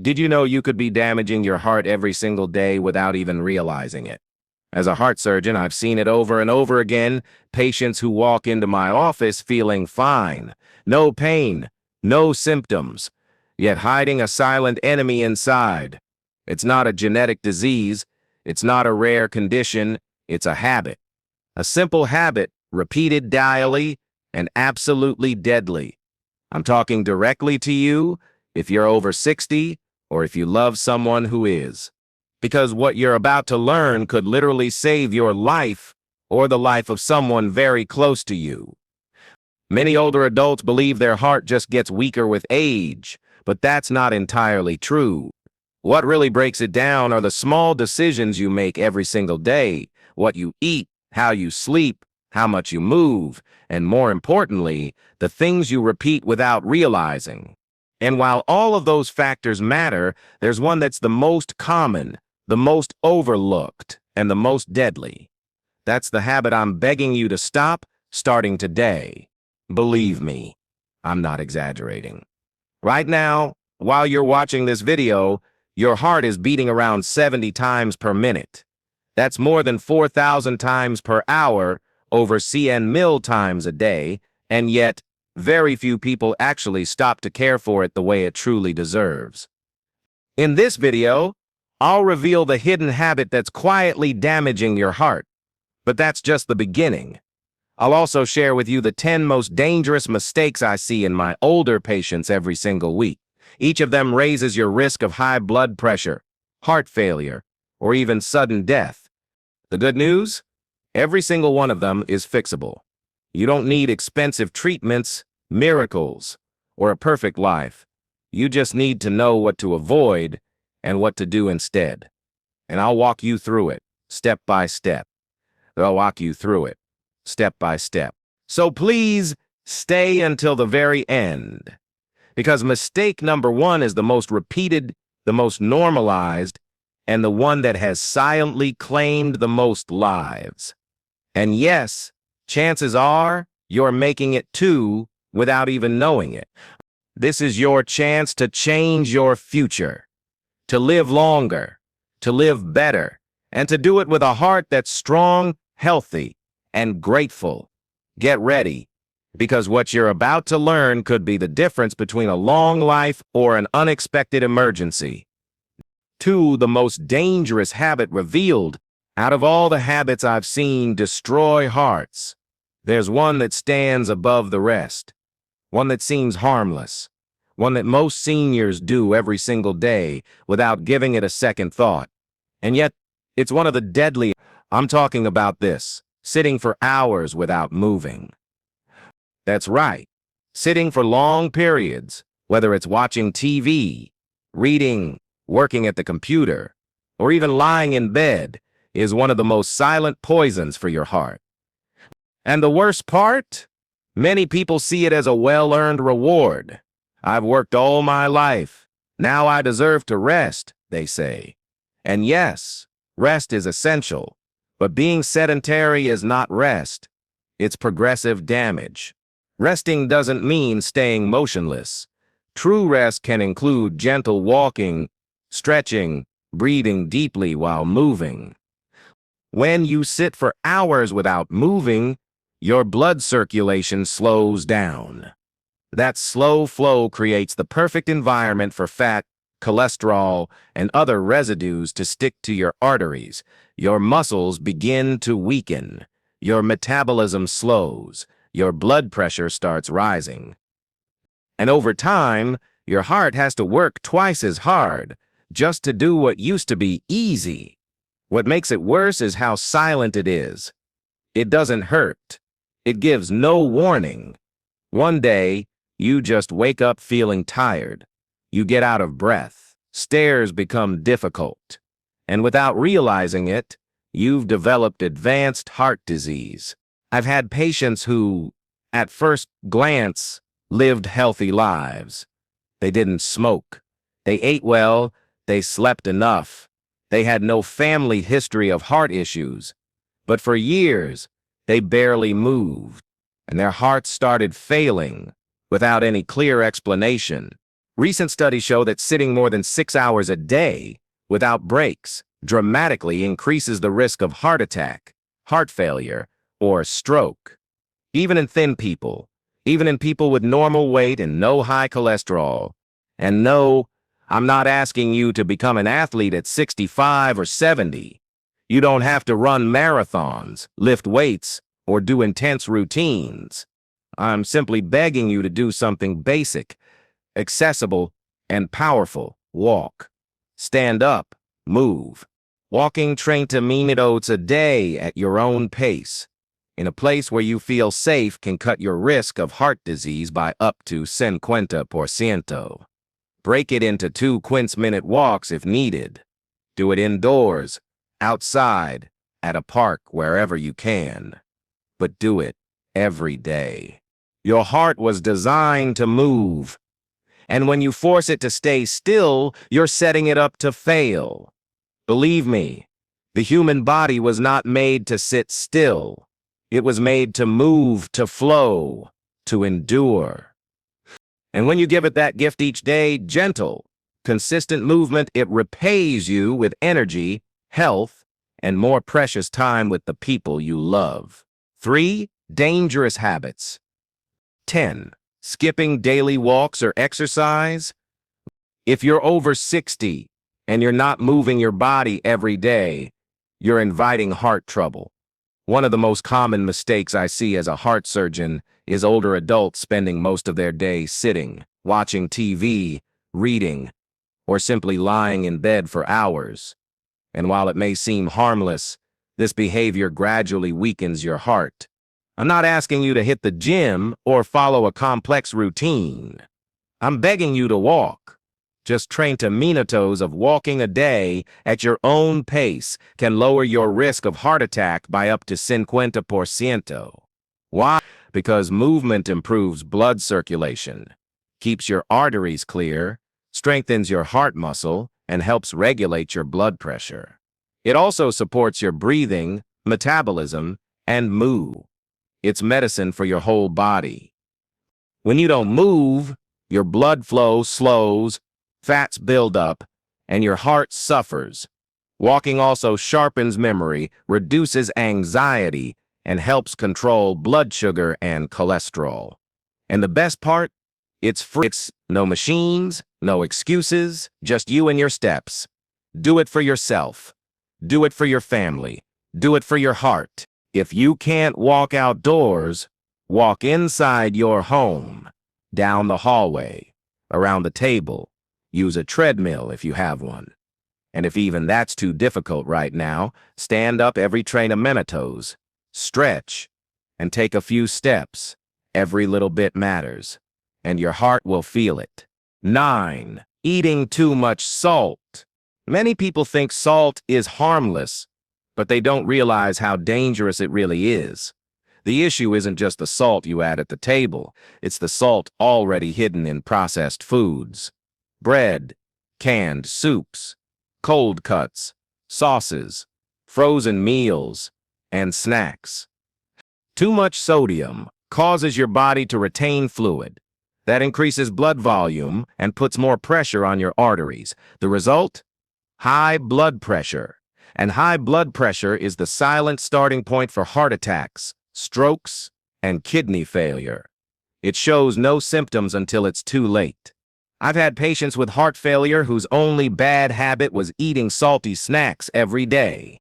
Did you know you could be damaging your heart every single day without even realizing it? As a heart surgeon, I've seen it over and over again. Patients who walk into my office feeling fine, no pain, no symptoms, yet hiding a silent enemy inside. It's not a genetic disease. It's not a rare condition. It's a habit. A simple habit, repeated daily and absolutely deadly. I'm talking directly to you if you're over 60 or if you love someone who is. Because what you're about to learn could literally save your life or the life of someone very close to you. Many older adults believe their heart just gets weaker with age, but that's not entirely true. What really breaks it down are the small decisions you make every single day, what you eat, how you sleep, how much you move, and more importantly, the things you repeat without realizing. And while all of those factors matter, there's one that's the most common, the most overlooked, and the most deadly. That's the habit I'm begging you to stop, starting today. Believe me, I'm not exaggerating. Right now, while you're watching this video, your heart is beating around 70 times per minute. That's more than 4,000 times per hour, over cn mil times a day, and yet, very few people actually stop to care for it the way it truly deserves. In this video, I'll reveal the hidden habit that's quietly damaging your heart. But that's just the beginning. I'll also share with you the 10 most dangerous mistakes I see in my older patients every single week. Each of them raises your risk of high blood pressure, heart failure, or even sudden death. The good news? Every single one of them is fixable. You don't need expensive treatments, miracles, or a perfect life. You just need to know what to avoid and what to do instead. And I'll walk you through it, step by step. I'll walk you through it, step by step. So please stay until the very end. Because mistake number one is the most repeated, the most normalized, and the one that has silently claimed the most lives. And yes, chances are you're making it too without even knowing it. This is your chance to change your future, to live longer, to live better, and to do it with a heart that's strong, healthy, and grateful. Get ready, because what you're about to learn could be the difference between a long life or an unexpected emergency. 2. The most dangerous habit revealed. Out of all the habits I've seen destroy hearts, there's one that stands above the rest, one that seems harmless, one that most seniors do every single day without giving it a second thought. And yet, it's one of the deadly. I'm talking about this, sitting for hours without moving. That's right, sitting for long periods, whether it's watching TV, reading, working at the computer, or even lying in bed, is one of the most silent poisons for your heart. And the worst part? Many people see it as a well-earned reward. I've worked all my life. Now I deserve to rest, they say. And yes, rest is essential. But being sedentary is not rest. It's progressive damage. Resting doesn't mean staying motionless. True rest can include gentle walking, stretching, breathing deeply while moving. When you sit for hours without moving, your blood circulation slows down. That slow flow creates the perfect environment for fat, cholesterol, and other residues to stick to your arteries. Your muscles begin to weaken. Your metabolism slows. Your blood pressure starts rising. And over time, your heart has to work twice as hard just to do what used to be easy. What makes it worse is how silent it is. It doesn't hurt. It gives no warning. One day, you just wake up feeling tired. You get out of breath. Stairs become difficult. And without realizing it, you've developed advanced heart disease. I've had patients who, at first glance, lived healthy lives. They didn't smoke. They ate well. They slept enough. They had no family history of heart issues. But for years, they barely moved, and their hearts started failing without any clear explanation. Recent studies show that sitting more than 6 hours a day without breaks dramatically increases the risk of heart attack, heart failure, or stroke. Even in thin people, even in people with normal weight and no high cholesterol. And no, I'm not asking you to become an athlete at 65 or 70. You don't have to run marathons, lift weights, or do intense routines. I'm simply begging you to do something basic, accessible, and powerful. Walk. Stand up. Move. Walking 30 minutes a day at your own pace, in a place where you feel safe, can cut your risk of heart disease by up to 50%. Break it into 2-minute walks if needed. Do it indoors, outside, at a park, wherever you can. But do it every day. Your heart was designed to move. And when you force it to stay still, you're setting it up to fail. Believe me, the human body was not made to sit still. It was made to move, to flow, to endure. And when you give it that gift each day, gentle, consistent movement, it repays you with energy, health, and more precious time with the people you love. 3. Dangerous habits. 10. Skipping daily walks or exercise. If you're over 60 and you're not moving your body every day, you're inviting heart trouble. One of the most common mistakes I see as a heart surgeon is older adults spending most of their day sitting, watching TV, reading, or simply lying in bed for hours. And while it may seem harmless, this behavior gradually weakens your heart. I'm not asking you to hit the gym or follow a complex routine. I'm begging you to walk. Just 30 minutes of walking a day at your own pace can lower your risk of heart attack by up to 50%. Why? Because movement improves blood circulation, keeps your arteries clear, strengthens your heart muscle, and helps regulate your blood pressure. It also supports your breathing, metabolism, and mood. It's medicine for your whole body. When you don't move, your blood flow slows, fats build up, and your heart suffers. Walking also sharpens memory, reduces anxiety, and helps control blood sugar and cholesterol. And the best part? It's free. It's no machines, no excuses, just you and your steps. Do it for yourself. Do it for your family. Do it for your heart. If you can't walk outdoors, walk inside your home, down the hallway, around the table. Use a treadmill if you have one. And if even that's too difficult right now, stand up every 30 minutes, stretch, and take a few steps. Every little bit matters, and your heart will feel it. 9. Eating too much salt. Many people think salt is harmless, but they don't realize how dangerous it really is. The issue isn't just the salt you add at the table, it's the salt already hidden in processed foods. Bread, canned soups, cold cuts, sauces, frozen meals, and snacks. Too much sodium causes your body to retain fluid. That increases blood volume and puts more pressure on your arteries. The result? High blood pressure. And high blood pressure is the silent starting point for heart attacks, strokes, and kidney failure. It shows no symptoms until it's too late. I've had patients with heart failure whose only bad habit was eating salty snacks every day.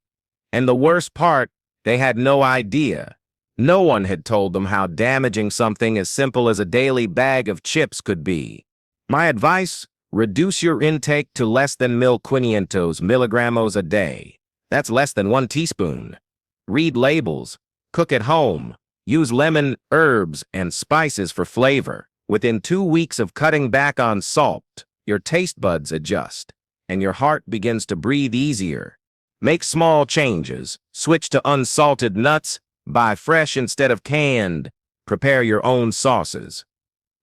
And the worst part, they had no idea. No one had told them how damaging something as simple as a daily bag of chips could be. My advice? Reduce your intake to less than 1,500 milligrams a day. That's less than 1 teaspoon. Read labels. Cook at home. Use lemon, herbs, and spices for flavor. Within 2 weeks of cutting back on salt, your taste buds adjust, and your heart begins to breathe easier. Make small changes. Switch to unsalted nuts. Buy fresh instead of canned. Prepare your own sauces.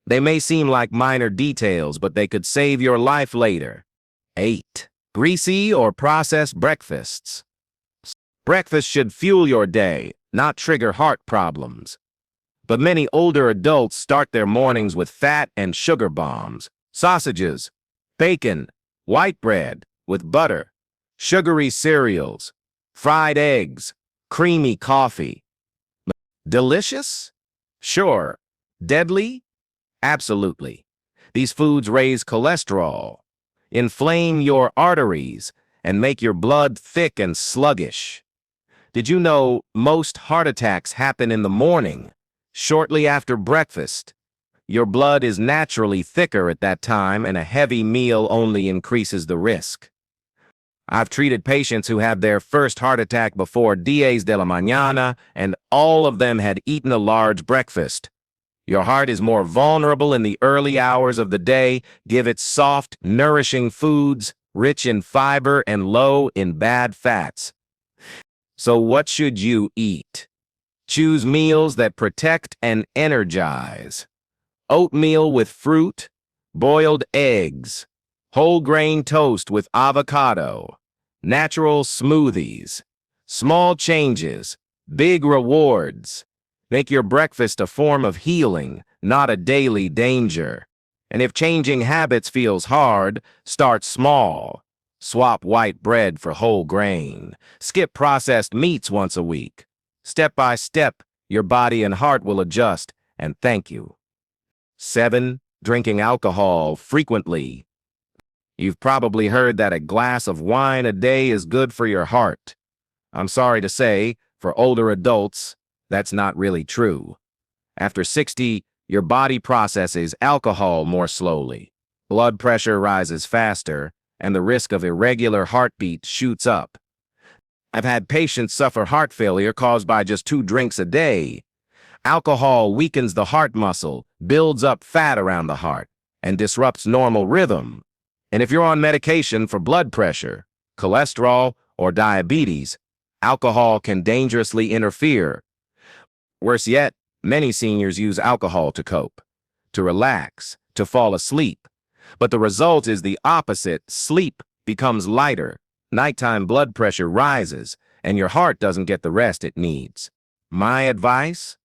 They may seem like minor details, but they could save your life later. 8. Greasy or processed breakfasts. Breakfast should fuel your day, not trigger heart problems. But many older adults start their mornings with fat and sugar bombs, sausages, bacon, white bread with butter, sugary cereals, fried eggs, creamy coffee. Delicious? Sure. Deadly? Absolutely. These foods raise cholesterol, inflame your arteries, and make your blood thick and sluggish. Did you know most heart attacks happen in the morning, shortly after breakfast? Your blood is naturally thicker at that time, and a heavy meal only increases the risk. I've treated patients who had their first heart attack before 10 de la mañana, and all of them had eaten a large breakfast. Your heart is more vulnerable in the early hours of the day. Give it soft, nourishing foods, rich in fiber and low in bad fats. So what should you eat? Choose meals that protect and energize. Oatmeal with fruit, boiled eggs, whole grain toast with avocado, natural smoothies, small changes, big rewards. Make your breakfast a form of healing, not a daily danger. And if changing habits feels hard, start small. Swap white bread for whole grain. Skip processed meats once a week. Step by step, your body and heart will adjust, and thank you. 7. Drinking alcohol frequently. You've probably heard that a glass of wine a day is good for your heart. I'm sorry to say, for older adults, that's not really true. After 60, your body processes alcohol more slowly. Blood pressure rises faster, and the risk of irregular heartbeat shoots up. I've had patients suffer heart failure caused by just 2 drinks a day. Alcohol weakens the heart muscle, builds up fat around the heart, and disrupts normal rhythm. And if you're on medication for blood pressure, cholesterol, or diabetes, alcohol can dangerously interfere. Worse yet, many seniors use alcohol to cope, to relax, to fall asleep. But the result is the opposite. Sleep becomes lighter, nighttime blood pressure rises, and your heart doesn't get the rest it needs. My advice?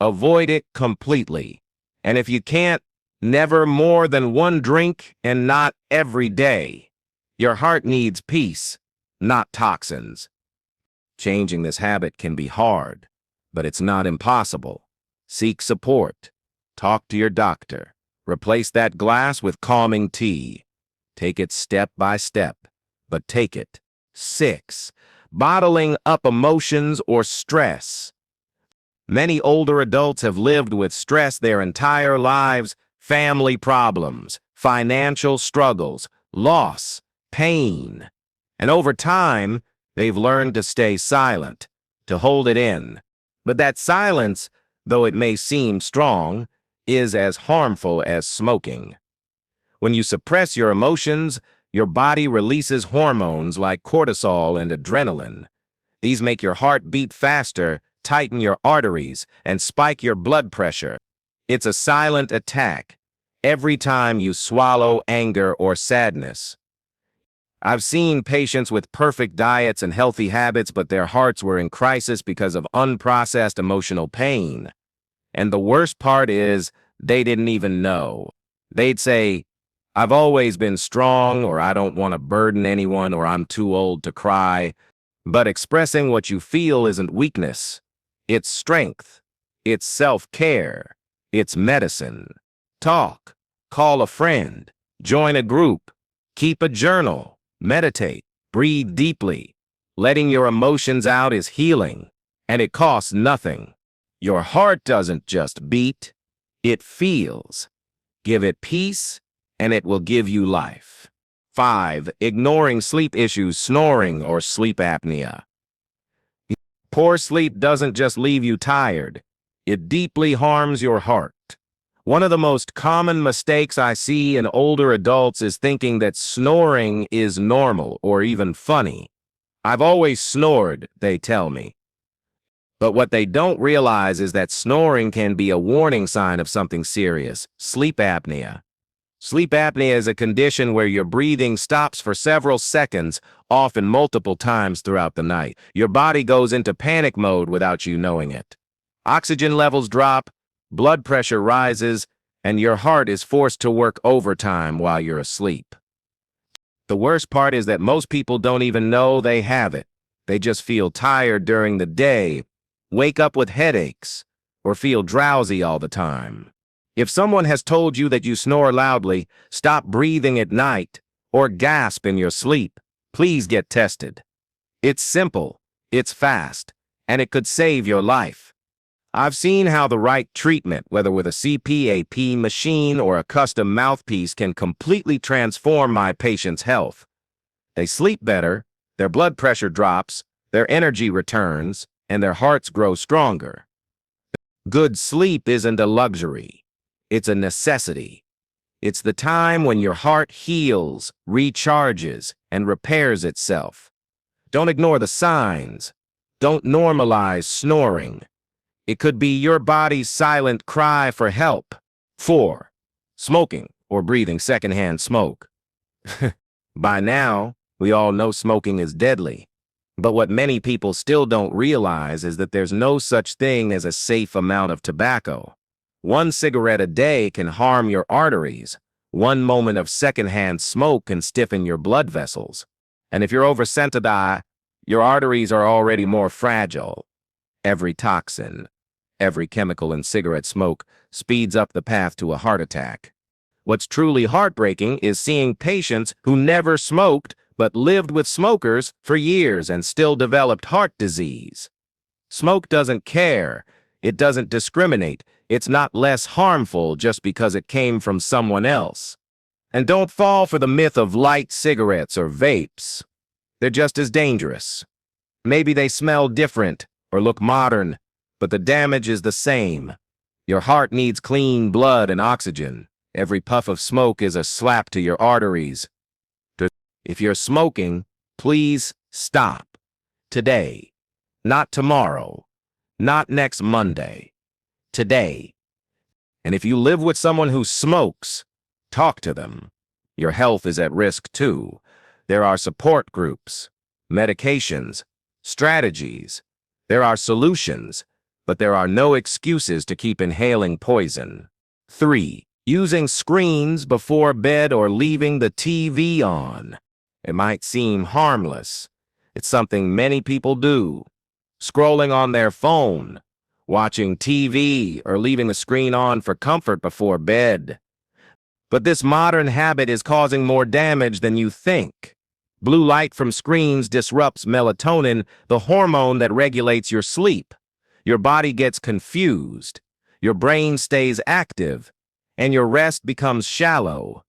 Avoid it completely. And if you can't, never more than 1 drink, and not every day. Your heart needs peace, not toxins. Changing this habit can be hard, but it's not impossible. Seek support. Talk to your doctor. Replace that glass with calming tea. Take it step by step, but take it. 6. Bottling up emotions or stress. Many older adults have lived with stress their entire lives, family problems, financial struggles, loss, pain. And over time, they've learned to stay silent, to hold it in. But that silence, though it may seem strong, is as harmful as smoking. When you suppress your emotions, your body releases hormones like cortisol and adrenaline. These make your heart beat faster, tighten your arteries, and spike your blood pressure. It's a silent attack every time you swallow anger or sadness. I've seen patients with perfect diets and healthy habits, but their hearts were in crisis because of unprocessed emotional pain. And the worst part is, they didn't even know. They'd say, "I've always been strong," or "I don't want to burden anyone," or "I'm too old to cry." But expressing what you feel isn't weakness. It's strength. It's self-care. It's medicine. Talk. Call a friend. Join a group. Keep a journal. Meditate. Breathe deeply. Letting your emotions out is healing, and it costs nothing. Your heart doesn't just beat, it feels. Give it peace, and it will give you life. 5. Ignoring sleep issues, snoring, or sleep apnea. Poor sleep doesn't just leave you tired, it deeply harms your heart. One of the most common mistakes I see in older adults is thinking that snoring is normal or even funny. "I've always snored," they tell me. But what they don't realize is that snoring can be a warning sign of something serious: sleep apnea. Sleep apnea is a condition where your breathing stops for several seconds, often multiple times throughout the night. Your body goes into panic mode without you knowing it. Oxygen levels drop, blood pressure rises, and your heart is forced to work overtime while you're asleep. The worst part is that most people don't even know they have it. They just feel tired during the day, wake up with headaches, or feel drowsy all the time. If someone has told you that you snore loudly, stop breathing at night, or gasp in your sleep, please get tested. It's simple, it's fast, and it could save your life. I've seen how the right treatment, whether with a CPAP machine or a custom mouthpiece, can completely transform my patient's health. They sleep better, their blood pressure drops, their energy returns, and their hearts grow stronger. Good sleep isn't a luxury. It's a necessity. It's the time when your heart heals, recharges, and repairs itself. Don't ignore the signs. Don't normalize snoring. It could be your body's silent cry for help. 4. Smoking or breathing secondhand smoke. By now, we all know smoking is deadly. But what many people still don't realize is that there's no such thing as a safe amount of tobacco. One cigarette a day can harm your arteries. One moment of secondhand smoke can stiffen your blood vessels. And if you're oversensitive, your arteries are already more fragile. Every toxin, every chemical in cigarette smoke speeds up the path to a heart attack. What's truly heartbreaking is seeing patients who never smoked but lived with smokers for years and still developed heart disease. Smoke doesn't care. It doesn't discriminate. It's not less harmful just because it came from someone else. And don't fall for the myth of light cigarettes or vapes. They're just as dangerous. Maybe they smell different or look modern, but the damage is the same. Your heart needs clean blood and oxygen. Every puff of smoke is a slap to your arteries. If you're smoking, please stop. Today. Not tomorrow. Not next Monday. Today. And if you live with someone who smokes, talk to them. Your health is at risk too. There are support groups, medications, strategies. There are solutions, but there are no excuses to keep inhaling poison. 3. Using screens before bed or leaving the TV on. It might seem harmless. It's something many people do. Scrolling on their phone, watching TV, or leaving the screen on for comfort before bed. But this modern habit is causing more damage than you think. Blue light from screens disrupts melatonin, the hormone that regulates your sleep. Your body gets confused. Your brain stays active, and your rest becomes shallow.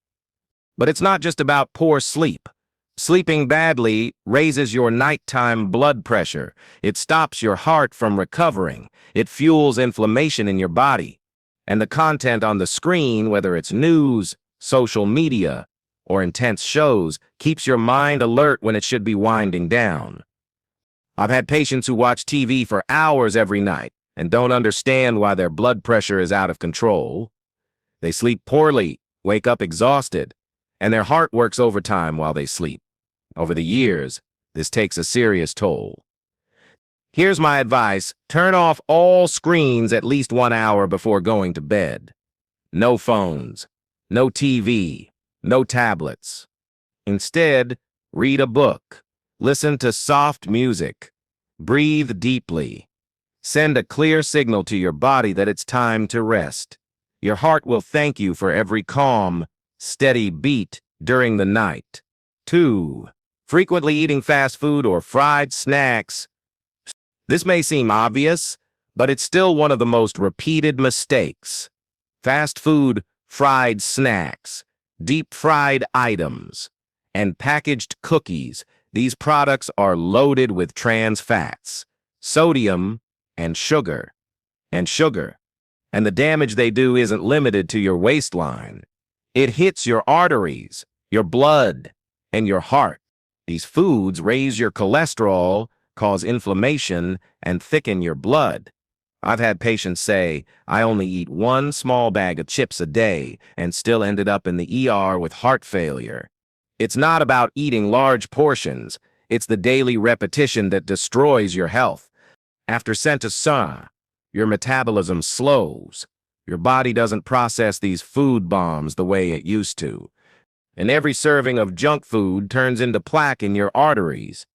But it's not just about poor sleep. Sleeping badly raises your nighttime blood pressure. It stops your heart from recovering. It fuels inflammation in your body. And the content on the screen, whether it's news, social media, or intense shows, keeps your mind alert when it should be winding down. I've had patients who watch TV for hours every night and don't understand why their blood pressure is out of control. They sleep poorly, wake up exhausted, and their heart works overtime while they sleep. Over the years, this takes a serious toll. Here's my advice. Turn off all screens at least 1 hour before going to bed. No phones, no TV, no tablets. Instead, read a book, listen to soft music, breathe deeply. Send a clear signal to your body that it's time to rest. Your heart will thank you for every calm, steady beat during the night. 2. Frequently eating fast food or fried snacks. This may seem obvious, but it's still one of the most repeated mistakes. Fast food, fried snacks, deep-fried items, and packaged cookies. These products are loaded with trans fats, sodium, and sugar. And the damage they do isn't limited to your waistline. It hits your arteries, your blood, and your heart. These foods raise your cholesterol, cause inflammation, and thicken your blood. I've had patients say, I only eat 1 small bag of chips a day and still ended up in the ER with heart failure. It's not about eating large portions. It's the daily repetition that destroys your health. After your metabolism slows, Your body doesn't process these food bombs the way it used to. And every serving of junk food turns into plaque in your arteries.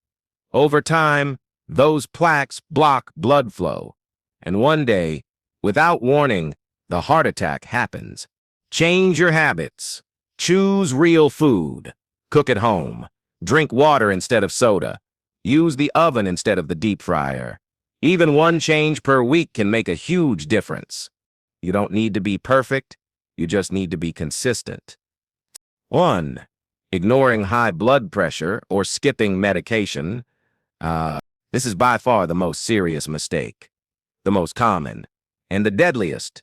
Over time, those plaques block blood flow. And one day, without warning, the heart attack happens. Change your habits. Choose real food. Cook at home. Drink water instead of soda. Use the oven instead of the deep fryer. Even one change per week can make a huge difference. You don't need to be perfect. You just need to be consistent. 1. Ignoring high blood pressure or skipping medication. This is by far the most serious mistake, the most common, and the deadliest.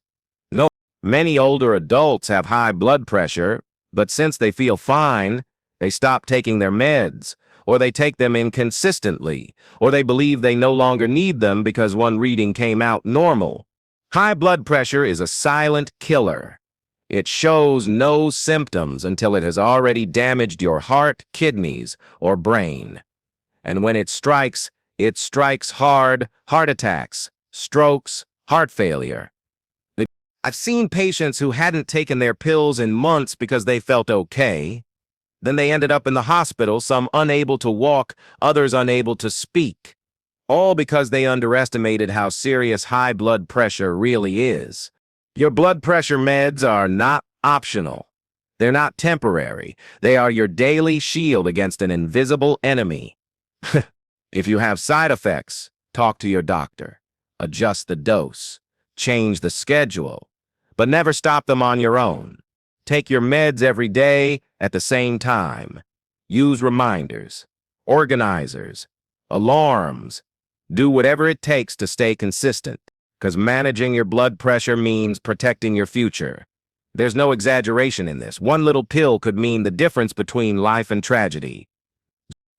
No, many older adults have high blood pressure, but since they feel fine, they stop taking their meds, or they take them inconsistently, or they believe they no longer need them because one reading came out normal. High blood pressure is a silent killer. It shows no symptoms until it has already damaged your heart, kidneys, or brain. And when it strikes hard: heart attacks, strokes, heart failure. I've seen patients who hadn't taken their pills in months because they felt okay. Then they ended up in the hospital, some unable to walk, others unable to speak. All because they underestimated how serious high blood pressure really is. Your blood pressure meds are not optional. They're not temporary. They are your daily shield against an invisible enemy. If you have side effects, talk to your doctor. Adjust the dose. Change the schedule. But never stop them on your own. Take your meds every day at the same time. Use reminders, organizers, alarms. Do whatever it takes to stay consistent, because managing your blood pressure means protecting your future. There's no exaggeration in this. One little pill could mean the difference between life and tragedy.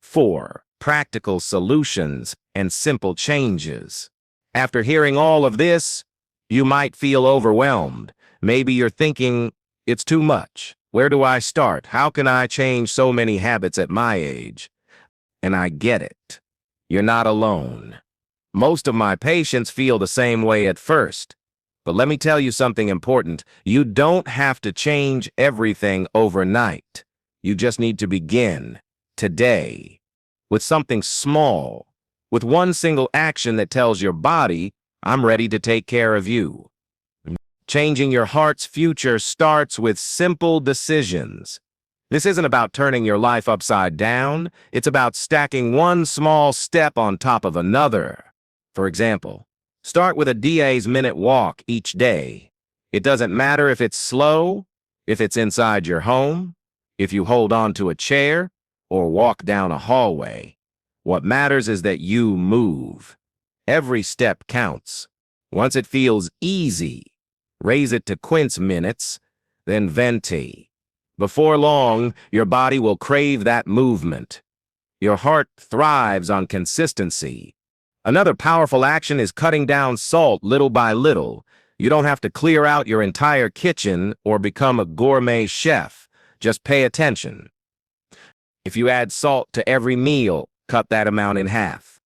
4. Practical solutions and simple changes. After hearing all of this, you might feel overwhelmed. Maybe you're thinking, it's too much. Where do I start? How can I change so many habits at my age? And I get it. You're not alone. Most of my patients feel the same way at first. But let me tell you something important. You don't have to change everything overnight. You just need to begin today with something small, with one single action that tells your body, I'm ready to take care of you. Changing your heart's future starts with simple decisions. This isn't about turning your life upside down. It's about stacking one small step on top of another. For example, start with a DA's minute walk each day. It doesn't matter if it's slow, if it's inside your home, if you hold on to a chair, or walk down a hallway. What matters is that you move. Every step counts. Once it feels easy, raise it to quince minutes, then 20. Before long, your body will crave that movement. Your heart thrives on consistency. Another powerful action is cutting down salt little by little. You don't have to clear out your entire kitchen or become a gourmet chef. Just pay attention. If you add salt to every meal, cut that amount in half.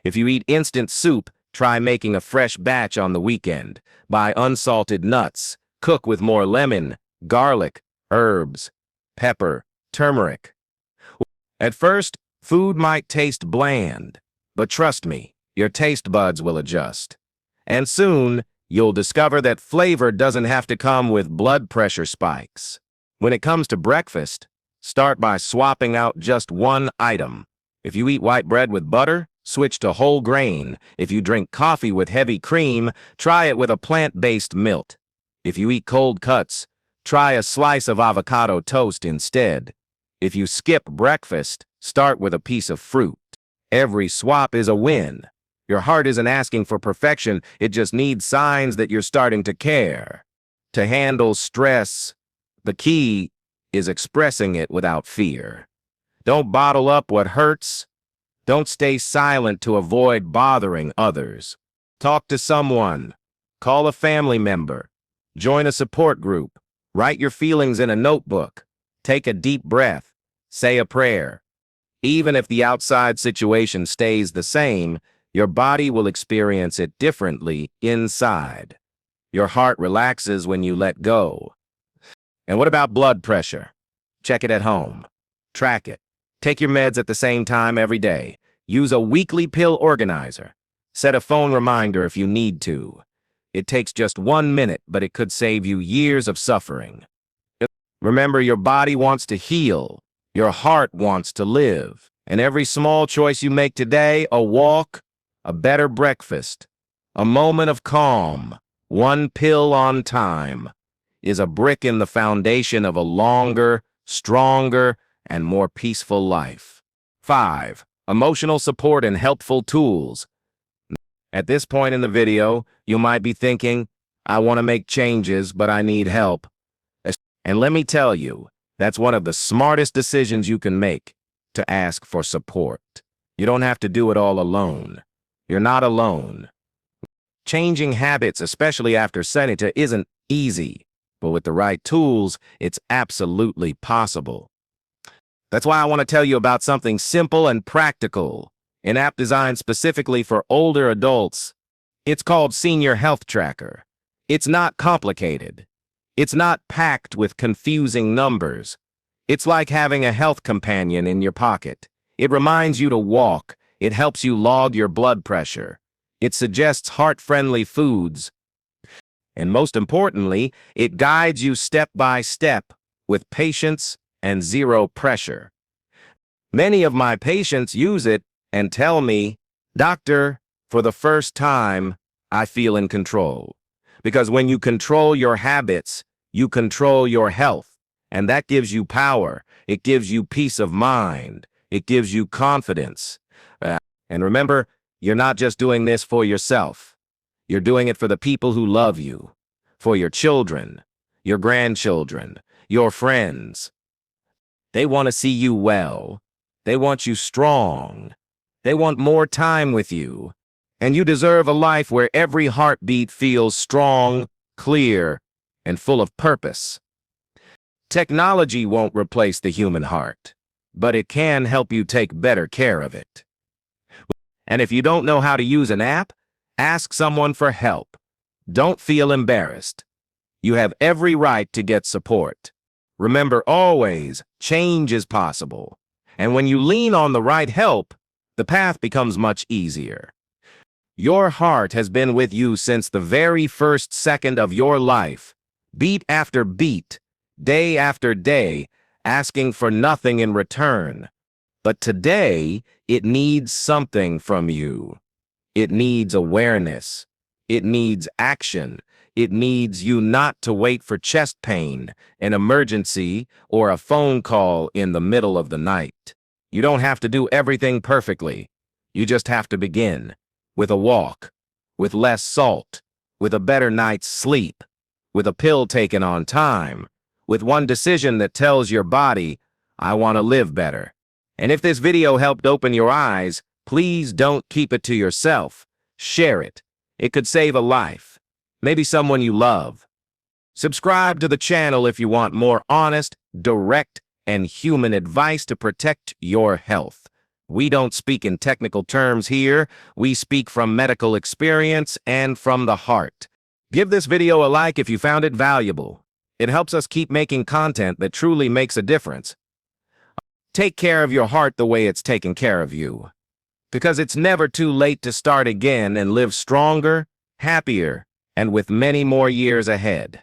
If you eat instant soup, try making a fresh batch on the weekend. Buy unsalted nuts. Cook with more lemon, garlic, herbs, pepper, turmeric. At first, food might taste bland, but trust me, your taste buds will adjust. And soon, you'll discover that flavor doesn't have to come with blood pressure spikes. When it comes to breakfast, start by swapping out just one item. If you eat white bread with butter, switch to whole grain. If you drink coffee with heavy cream, try it with a plant-based milk. If you eat cold cuts, try a slice of avocado toast instead. If you skip breakfast, start with a piece of fruit. Every swap is a win. Your heart isn't asking for perfection, it just needs signs that you're starting to care. To handle stress, the key is expressing it without fear. Don't bottle up what hurts. Don't stay silent to avoid bothering others. Talk to someone. Call a family member. Join a support group. Write your feelings in a notebook. Take a deep breath. Say a prayer. Even if the outside situation stays the same, your body will experience it differently inside. Your heart relaxes when you let go. And what about blood pressure? Check it at home. Track it. Take your meds at the same time every day. Use a weekly pill organizer. Set a phone reminder if you need to. It takes just 1 minute, but it could save you years of suffering. Remember, your body wants to heal. Your heart wants to live. And every small choice you make today, a walk, a better breakfast, a moment of calm, one pill on time, is a brick in the foundation of a longer, stronger, and more peaceful life. 5. Emotional support and helpful tools. At this point in the video, you might be thinking, I want to make changes, but I need help. And let me tell you, that's one of the smartest decisions you can make, to ask for support. You don't have to do it all alone. You're not alone. Changing habits, especially after sedative, isn't easy, but with the right tools, it's absolutely possible. That's why I want to tell you about something simple and practical, an app designed specifically for older adults. It's called Senior Health Tracker. It's not complicated. It's not packed with confusing numbers. It's like having a health companion in your pocket. It reminds you to walk. It helps you log your blood pressure. It suggests heart-friendly foods. And most importantly, it guides you step by step with patience and zero pressure. Many of my patients use it and tell me, Doctor, for the first time, I feel in control. Because when you control your habits, you control your health, and that gives you power. It gives you peace of mind. It gives you confidence. And remember, you're not just doing this for yourself. You're doing it for the people who love you, for your children, your grandchildren, your friends. They want to see you well. They want you strong. They want more time with you. And you deserve a life where every heartbeat feels strong, clear, and full of purpose. Technology won't replace the human heart, but it can help you take better care of it. And if you don't know how to use an app, ask someone for help. Don't feel embarrassed. You have every right to get support. Remember always, change is possible. And when you lean on the right help, the path becomes much easier. Your heart has been with you since the very first second of your life, beat after beat, day after day, asking for nothing in return. But today, it needs something from you. It needs awareness. It needs action. It needs you not to wait for chest pain, an emergency, or a phone call in the middle of the night. You don't have to do everything perfectly. You just have to begin. With a walk, with less salt, with a better night's sleep, with a pill taken on time, with one decision that tells your body, I want to live better. And if this video helped open your eyes, please don't keep it to yourself. Share it. It could save a life. Maybe someone you love. Subscribe to the channel if you want more honest, direct, and human advice to protect your health. We don't speak in technical terms here. We speak from medical experience and from the heart. Give this video a like if you found it valuable. It helps us keep making content that truly makes a difference. Take care of your heart the way it's taken care of you. Because it's never too late to start again and live stronger, happier, and with many more years ahead.